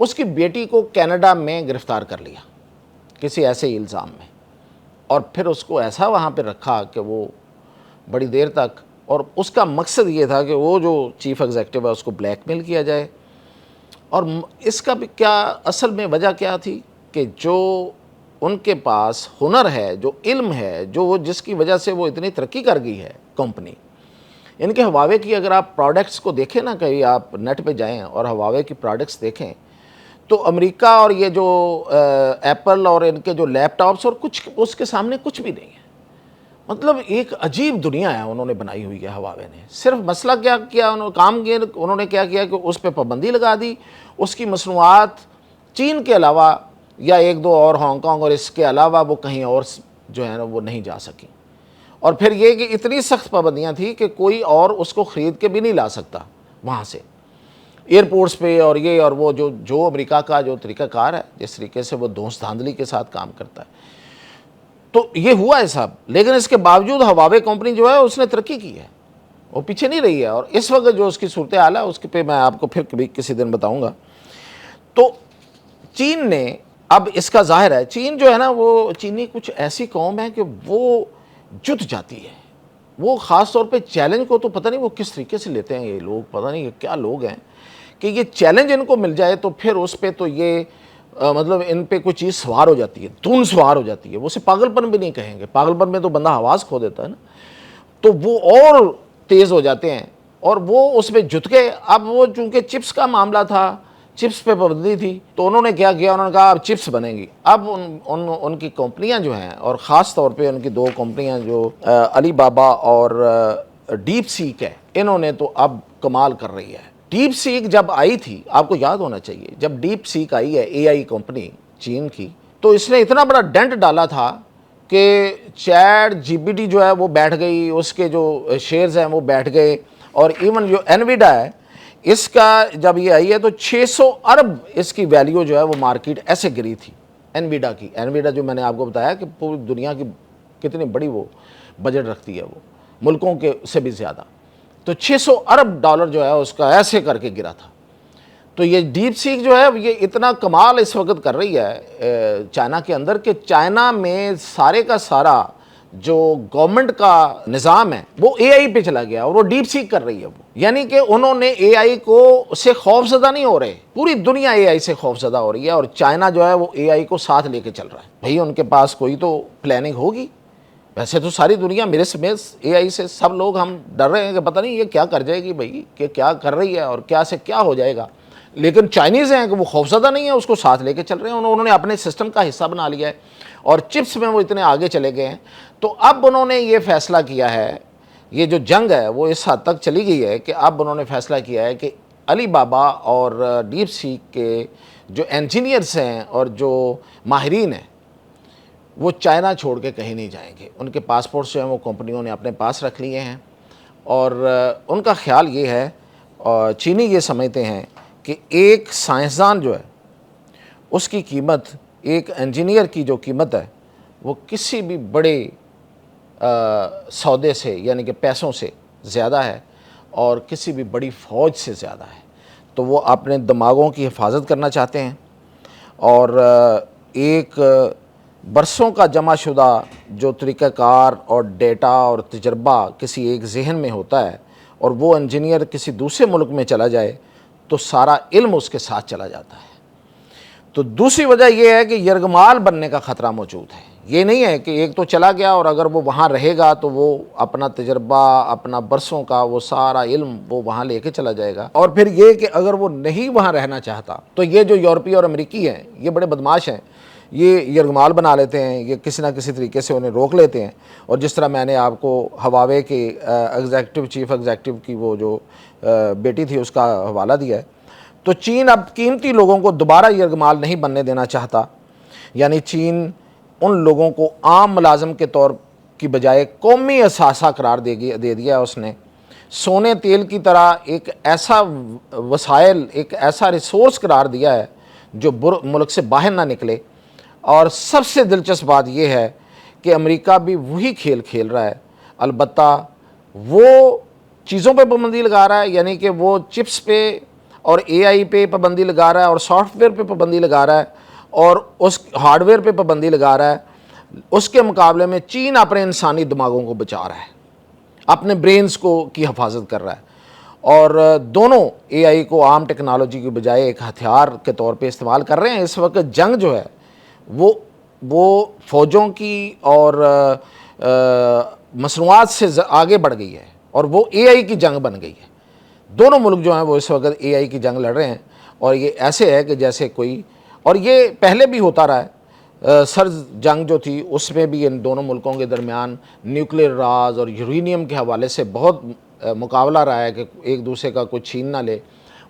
اس کی بیٹی کو کینیڈا میں گرفتار کر لیا کسی ایسے الزام میں، اور پھر اس کو ایسا وہاں پہ رکھا کہ وہ بڑی دیر تک، اور اس کا مقصد یہ تھا کہ وہ جو چیف ایگزیکٹو ہے اس کو بلیک میل کیا جائے۔ اور اس کا بھی کیا اصل میں وجہ کیا تھی کہ جو ان کے پاس ہنر ہے، جو علم ہے، جس کی وجہ سے وہ اتنی ترقی کر گئی ہے کمپنی، ان کے ہواوے کی اگر آپ پروڈکٹس کو دیکھیں نا، کہیں آپ نیٹ پہ جائیں اور ہواوے کی پروڈکٹس دیکھیں، تو امریکہ اور یہ جو ایپل اور ان کے جو لیپ ٹاپس اور کچھ اس کے سامنے کچھ بھی نہیں ہے۔ مطلب ایک عجیب دنیا ہے انہوں نے بنائی ہوئی ہے ہواوے نے۔ صرف مسئلہ کیا کیا انہوں نے کیا کیا کہ اس پہ پابندی لگا دی، اس کی مصنوعات چین کے علاوہ یا ایک دو اور ہانگ کانگ اور اس کے علاوہ وہ کہیں اور جو ہے نا وہ نہیں جا سکیں۔ اور پھر یہ کہ اتنی سخت پابندیاں تھیں کہ کوئی اور اس کو خرید کے بھی نہیں لا سکتا وہاں سے ایئرپورٹس پہ، اور یہ اور وہ جو امریکہ کا جو طریقہ کار ہے، جس طریقے سے وہ دوست دھاندلی کے ساتھ کام کرتا ہے، تو یہ ہوا ہے صاحب۔ لیکن اس کے باوجود ہواوے کمپنی جو ہے اس نے ترقی کی ہے، وہ پیچھے نہیں رہی ہے، اور اس وقت جو اس کی صورتحال ہے اس پہ میں آپ کو پھر کبھی کسی دن بتاؤں گا۔ تو چین نے اب اس کا ظاہر ہے، چین جو ہے نا وہ چینی کچھ ایسی قوم ہے کہ وہ جت جاتی ہے، وہ خاص طور پہ چیلنج کو تو پتہ نہیں وہ کس طریقے سے لیتے ہیں یہ لوگ، پتہ نہیں کیا لوگ ہیں کہ یہ چیلنج ان کو مل جائے تو پھر اس پہ تو یہ مطلب ان پہ کوئی چیز سوار ہو جاتی ہے، دھن سوار ہو جاتی ہے، وہ اسے پاگل پن بھی نہیں کہیں گے، پاگل پن میں تو بندہ حواس کھو دیتا ہے نا، تو وہ اور تیز ہو جاتے ہیں اور وہ اس پہ جت گئے۔ اب وہ چونکہ چپس کا معاملہ تھا، چپس پہ پابندی تھی، تو انہوں نے کیا کیا، انہوں نے کہا اب چپس بنے گی۔ اب ان کی کمپنیاں جو ہیں، اور خاص طور پہ ان کی دو کمپنیاں جو علی بابا اور ڈیپ سیک ہے، انہوں نے تو اب کمال کر رہی ہے۔ ڈیپ سیک جب آئی تھی، آپ کو یاد ہونا چاہیے، جب ڈیپ سیک آئی ہے اے آئی کمپنی چین کی، تو اس نے اتنا بڑا ڈنٹ ڈالا تھا کہ چیٹ جی پی ٹی جو ہے وہ بیٹھ گئی، اس کے جو شیئرز ہیں وہ بیٹھ گئے، اور ایون جو انویڈا ہے اس کا جب یہ آئی ہے تو 600 ارب اس کی ویلیو جو ہے وہ مارکیٹ ایسے گری تھی انویڈا کی۔ انویڈا جو میں نے آپ کو بتایا کہ پوری دنیا کی کتنی بڑی وہ بجٹ رکھتی ہے، وہ ملکوں کے سے بھی زیادہ، تو 600 ارب ڈالر جو ہے اس کا ایسے کر کے گرا تھا۔ تو یہ ڈیپ سیک جو ہے یہ اتنا کمال اس وقت کر رہی ہے چائنا کے اندر کہ چائنا میں سارے کا سارا جو گورنمنٹ کا نظام ہے وہ اے آئی پہ چلا گیا، اور وہ ڈیپ سیک کر رہی ہے وہ، یعنی کہ انہوں نے اے آئی کو سے خوف زدہ نہیں ہو رہے، پوری دنیا اے آئی سے خوف زدہ ہو رہی ہے، اور چائنا جو ہے وہ اے آئی کو ساتھ لے کے چل رہا ہے۔ بھئی ان کے پاس کوئی تو پلاننگ ہوگی، ویسے تو ساری دنیا میرے سمیت اے آئی سے سب لوگ ہم ڈر رہے ہیں کہ پتہ نہیں یہ کیا کر جائے گی بھئی، کہ کیا کر رہی ہے اور کیا سے کیا ہو جائے گا، لیکن چائنیز ہیں کہ وہ خوفزدہ نہیں ہے، اس کو ساتھ لے کے چل رہے ہیں، انہوں نے اپنے سسٹم کا حصہ بنا لیا ہے، اور چپس میں وہ اتنے آگے چلے گئے ہیں۔ تو اب انہوں نے یہ فیصلہ کیا ہے، یہ جو جنگ ہے وہ اس حد تک چلی گئی ہے کہ اب انہوں نے فیصلہ کیا ہے کہ علی بابا اور ڈیپ سیک کے جو انجینئرز ہیں اور جو ماہرین ہیں وہ چائنا چھوڑ کے کہیں نہیں جائیں گے، ان کے پاسپورٹس جو ہیں وہ کمپنیوں نے اپنے پاس رکھ لیے ہیں، اور ان کا خیال یہ ہے، اور چینی یہ سمجھتے ہیں کہ ایک سائنسدان جو ہے اس کی قیمت، ایک انجینئر کی جو قیمت ہے وہ کسی بھی بڑے سودے سے یعنی کہ پیسوں سے زیادہ ہے، اور کسی بھی بڑی فوج سے زیادہ ہے۔ تو وہ اپنے دماغوں کی حفاظت کرنا چاہتے ہیں، اور ایک برسوں کا جمع شدہ جو طریقہ کار اور ڈیٹا اور تجربہ کسی ایک ذہن میں ہوتا ہے، اور وہ انجینئر کسی دوسرے ملک میں چلا جائے تو سارا علم اس کے ساتھ چلا جاتا ہے۔ تو دوسری وجہ یہ ہے کہ یرغمال بننے کا خطرہ موجود ہے، یہ نہیں ہے کہ ایک تو چلا گیا اور اگر وہ وہاں رہے گا تو وہ اپنا تجربہ، اپنا برسوں کا وہ سارا علم وہ وہاں لے کے چلا جائے گا، اور پھر یہ کہ اگر وہ نہیں وہاں رہنا چاہتا تو یہ جو یورپی اور امریکی ہیں یہ بڑے بدماش ہیں، یہ یرغمال بنا لیتے ہیں، یہ کسی نہ کسی طریقے سے انہیں روک لیتے ہیں۔ اور جس طرح میں نے آپ کو ہواوے کے چیف ایگزیکٹو کی وہ جو بیٹی تھی اس کا حوالہ دیا ہے، تو چین اب قیمتی لوگوں کو دوبارہ یرغمال نہیں بننے دینا چاہتا، یعنی چین ان لوگوں کو عام ملازم کے طور کی بجائے قومی اثاثہ قرار دے دیا ہے اس نے، سونے تیل کی طرح ایک ایسا وسائل، ایک ایسا ریسورس قرار دیا ہے جو ملک سے باہر نہ نکلے۔ اور سب سے دلچسپ بات یہ ہے کہ امریکہ بھی وہی کھیل کھیل رہا ہے، البتہ وہ چیزوں پہ پابندی لگا رہا ہے، یعنی کہ وہ چپس پہ اور اے آئی پہ پابندی لگا رہا ہے اور سافٹ ویئر پہ پابندی لگا رہا ہے اور اس ہارڈ ویئر پہ پابندی لگا رہا ہے، اس کے مقابلے میں چین اپنے انسانی دماغوں کو بچا رہا ہے، اپنے برینز کی حفاظت کر رہا ہے، اور دونوں اے آئی کو عام ٹیکنالوجی کے بجائے ایک ہتھیار کے طور پہ استعمال کر رہے ہیں۔ اس وقت جنگ جو ہے وہ فوجوں کی اور مصنوعات سے آگے بڑھ گئی ہے، اور وہ اے آئی کی جنگ بن گئی ہے۔ دونوں ملک جو ہیں وہ اس وقت اے آئی کی جنگ لڑ رہے ہیں، اور یہ ایسے ہے کہ جیسے کوئی، اور یہ پہلے بھی ہوتا رہا ہے، سرد جنگ جو تھی اس میں بھی ان دونوں ملکوں کے درمیان نیوکلیر راز اور یورینیم کے حوالے سے بہت مقابلہ رہا ہے کہ ایک دوسرے کا کوئی چھین نہ لے،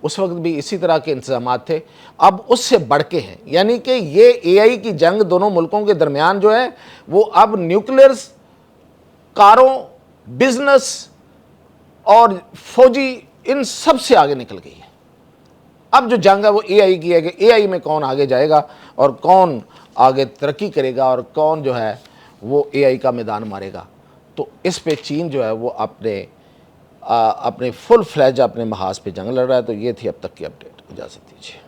اس وقت بھی اسی طرح کے انتظامات تھے۔ اب اس سے بڑھ کے ہیں، یعنی کہ یہ اے آئی کی جنگ دونوں ملکوں کے درمیان جو ہے وہ اب نیوکلیر، کاروں، بزنس اور فوجی، ان سب سے آگے نکل گئی ہے۔ اب جو جنگ ہے وہ اے آئی کی ہے کہ اے آئی میں کون آگے جائے گا اور کون آگے ترقی کرے گا اور کون جو ہے وہ اے آئی کا میدان مارے گا۔ تو اس پہ چین جو ہے وہ اپنے فل فلیج اپنے محاذ پہ جنگ لڑ رہا ہے۔ تو یہ تھی اب تک کی اپڈیٹ، اجازت دیجیے۔